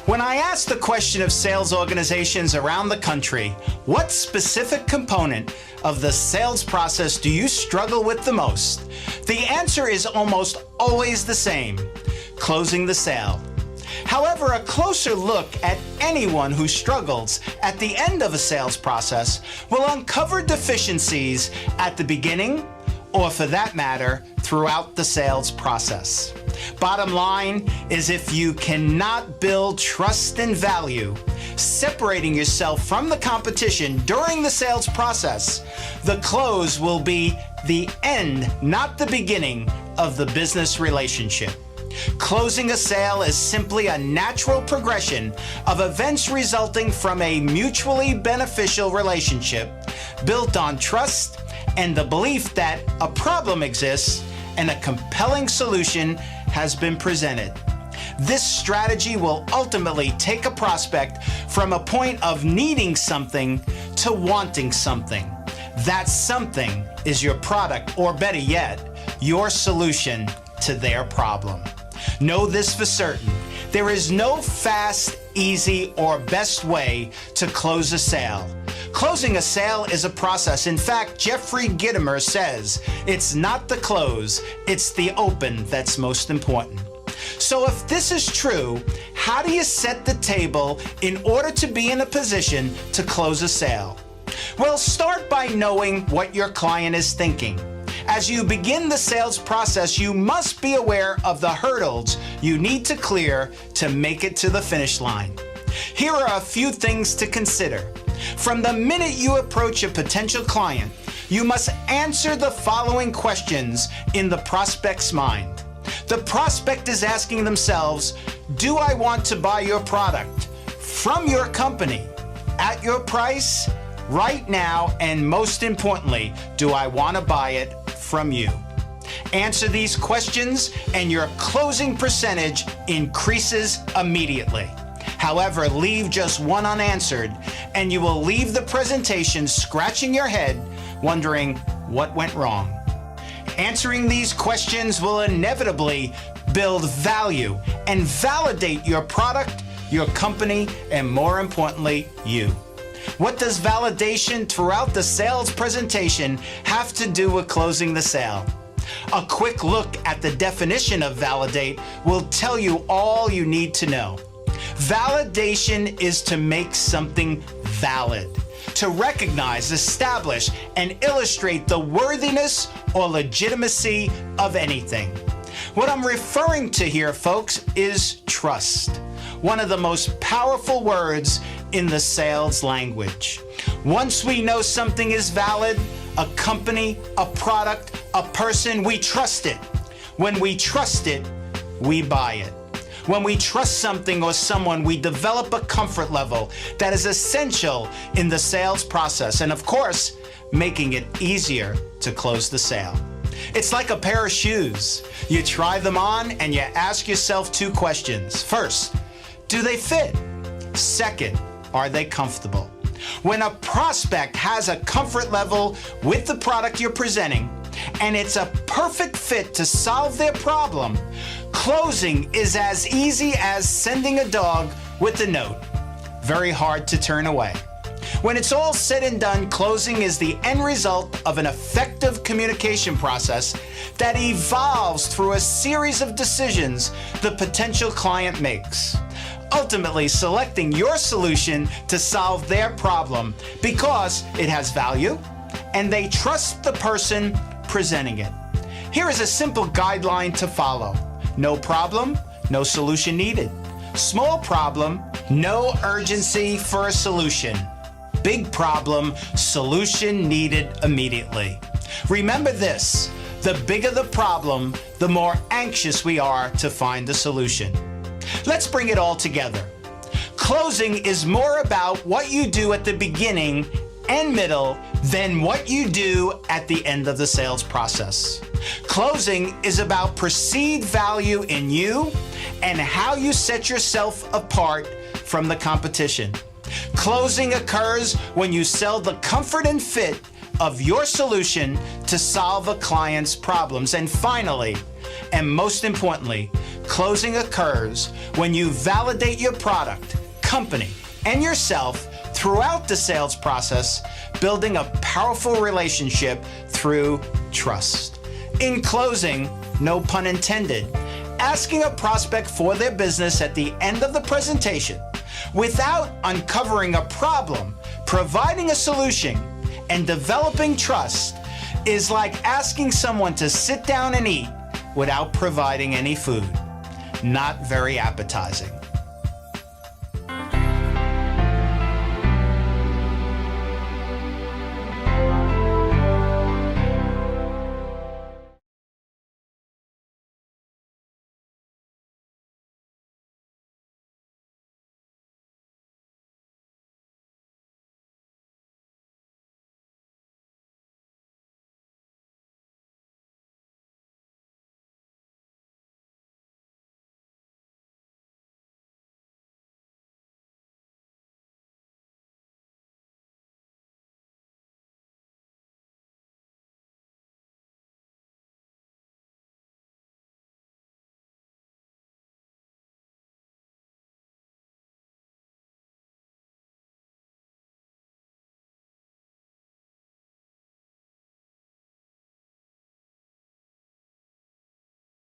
When I ask the question of sales organizations around the country, what specific component of the sales process do you struggle with the most? The answer is almost always the same: closing the sale. However, a closer look at anyone who struggles at the end of a sales process will uncover deficiencies at the beginning, or for that matter, throughout the sales process. Bottom line is, if you cannot build trust and value, separating yourself from the competition during the sales process, the close will be the end, not the beginning, of the business relationship. Closing a sale is simply a natural progression of events resulting from a mutually beneficial relationship built on trust and the belief that a problem exists and a compelling solution has been presented. This strategy will ultimately take a prospect from a point of needing something to wanting something. That something is your product, or better yet, your solution to their problem. Know this for certain: there is no fast, easy, or best way to close a sale. Closing a sale is a process. In fact, Jeffrey Gitomer says it's not the close, it's the open that's most important. So if this is true, how do you set the table in order to be in a position to close a sale? Well, start by knowing what your client is thinking. As you begin the sales process, you must be aware of the hurdles you need to clear to make it to the finish line. Here are a few things to consider. From the minute you approach a potential client, you must answer the following questions in the prospect's mind. The prospect is asking themselves, do I want to buy your product from your company at your price right now? And most importantly, do I want to buy it from you? Answer these questions and your closing percentage increases immediately. However, leave just one unanswered and you will leave the presentation scratching your head, wondering what went wrong. Answering these questions will inevitably build value and validate your product, your company, and more importantly, you. What does validation throughout the sales presentation have to do with closing the sale? A quick look at the definition of validate will tell you all you need to know. Validation is to make something valid, to recognize, establish, and illustrate the worthiness or legitimacy of anything. What I'm referring to here, folks, is trust, one of the most powerful words in the sales language. Once we know something is valid, a company, a product, a person, we trust it. When we trust it, we buy it. When we trust something or someone, we develop a comfort level that is essential in the sales process and, of course, making it easier to close the sale. It's like a pair of shoes. You try them on and you ask yourself two questions. First, do they fit? Second, are they comfortable? When a prospect has a comfort level with the product you're presenting and it's a perfect fit to solve their problem, closing is as easy as sending a dog with a note. Very hard to turn away. When it's all said and done, closing is the end result of an effective communication process that evolves through a series of decisions the potential client makes, ultimately selecting your solution to solve their problem because it has value and they trust the person presenting it. Here is a simple guideline to follow. No problem, no solution needed. Small problem, no urgency for a solution. Big problem, solution needed immediately. Remember this: the bigger the problem, the more anxious we are to find the solution. Let's bring it all together. Closing is more about what you do at the beginning and middle than what you do at the end of the sales process. Closing is about perceived value in you and how you set yourself apart from the competition. Closing occurs when you sell the comfort and fit of your solution to solve a client's problems. And finally, And most importantly, closing occurs when you validate your product, company, and yourself throughout the sales process, building a powerful relationship through trust. In closing, no pun intended, asking a prospect for their business at the end of the presentation without uncovering a problem, providing a solution, and developing trust is like asking someone to sit down and eat without providing any food. Not very appetizing.